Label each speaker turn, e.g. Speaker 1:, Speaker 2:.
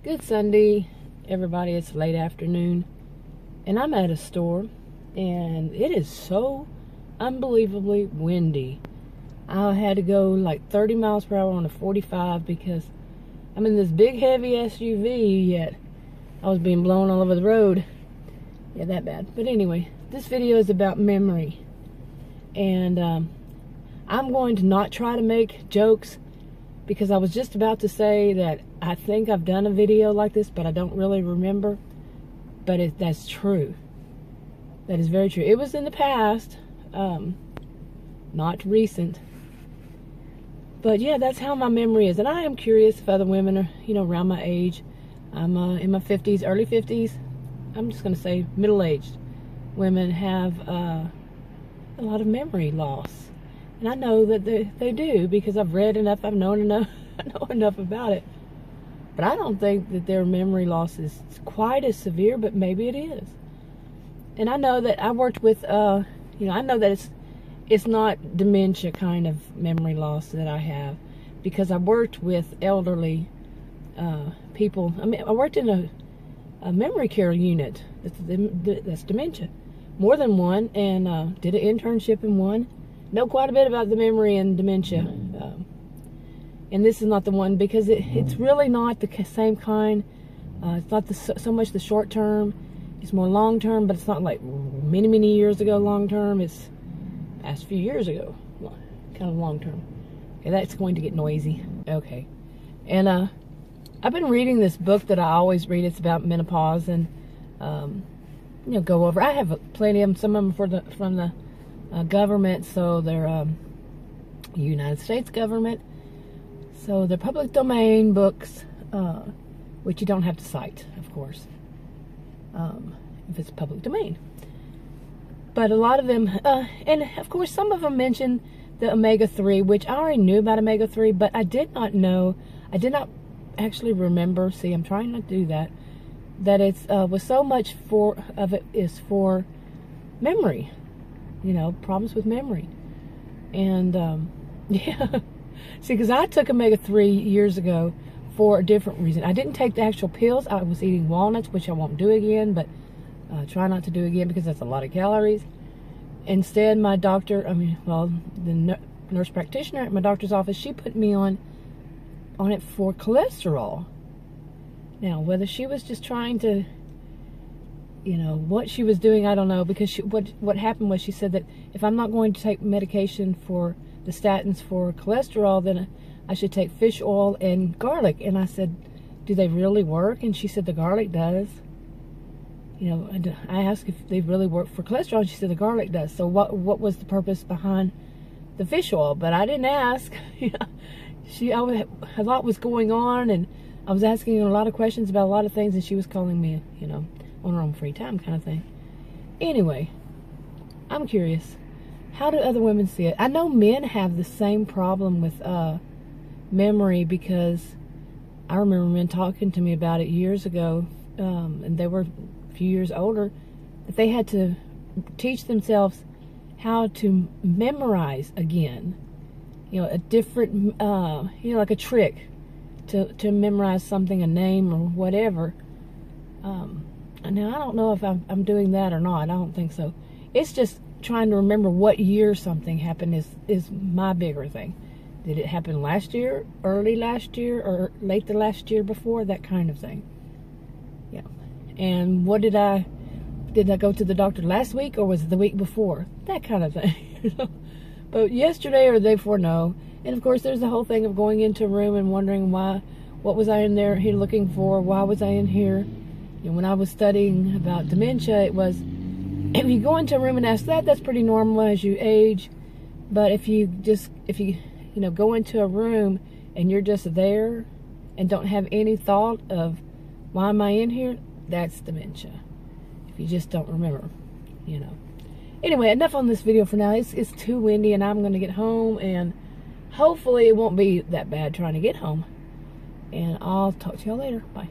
Speaker 1: Good Sunday, everybody. It's late afternoon, and I'm at a store, and it is so unbelievably windy. I had to go like 30 miles per hour on a 45 because I'm in this big, heavy SUV, yet I was being blown all over the road. Yeah, that bad. But anyway, this video is about memory, and I'm going to not try to make jokes because I was just about to say that I think I've done a video like this, but I don't really remember. But that's true. That is very true. It was in the past, not recent. But yeah, that's how my memory is. And I am curious if other women are, around my age. I'm in my 50s, early 50s. I'm just going to say middle-aged women have a lot of memory loss. And I know that they do because I've read enough, I've known enough, I know enough about it. But I don't think that their memory loss is quite as severe, but maybe it is. And I know that I worked with, I know that it's not dementia kind of memory loss that I have, because I worked with elderly people. I mean, I worked in a memory care unit that's dementia, more than one, and did an internship in one. Know quite a bit about the memory and dementia, and this is not the one because it's really not the same kind. It's not so much the short term. It's more long term, but it's not like many years ago long term. It's past few years ago, kind of long term. Okay, that's going to get noisy. Okay, and I've been reading this book that I always read. It's about menopause, and go over. I have plenty of them. Some of them from the government, so they're United States government, so they're public domain books, which you don't have to cite, of course, if it's public domain. But a lot of them, and of course some of them mention the omega-3, which I already knew about omega-3, but I did not actually remember, see, I'm trying not to do that it's was so much of it is for memory. Problems with memory. And, yeah. See, because I took omega-3 years ago for a different reason. I didn't take the actual pills. I was eating walnuts, which I won't do again, but try not to do again because that's a lot of calories. Instead, my doctor, the nurse practitioner at my doctor's office, she put me on it for cholesterol. Now, whether she was just trying to, what she was doing, I don't know, because what happened was she said that if I'm not going to take medication for the statins for cholesterol, then I should take fish oil and garlic. And I said, do they really work? And she said the garlic does. I asked if they really work for cholesterol, and she said the garlic does. So what was the purpose behind the fish oil? But I didn't ask. A lot was going on, and I was asking her a lot of questions about a lot of things, and she was calling me, on her own free time kind of thing. Anyway, I'm curious. How do other women see it? I know men have the same problem with memory, because I remember men talking to me about it years ago, and they were a few years older, that they had to teach themselves how to memorize again. A different, like a trick to memorize something, a name or whatever. Now, I don't know if I'm doing that or not. I don't think so. It's just trying to remember what year something happened is my bigger thing. Did it happen last year, early last year, or late the last year before? That kind of thing. Yeah. And what did I go to the doctor last week, or was it the week before? That kind of thing. But yesterday or the day before, no. And of course, there's the whole thing of going into a room and wondering what was I in there here looking for? Why was I in here? When I was studying about dementia, it was, if you go into a room and ask that's pretty normal as you age. But if you go into a room and you're just there and don't have any thought of why am I in here, that's dementia. If you just don't remember, Anyway, enough on this video for now. It's too windy, and I'm going to get home, and hopefully it won't be that bad trying to get home. And I'll talk to y'all later. Bye.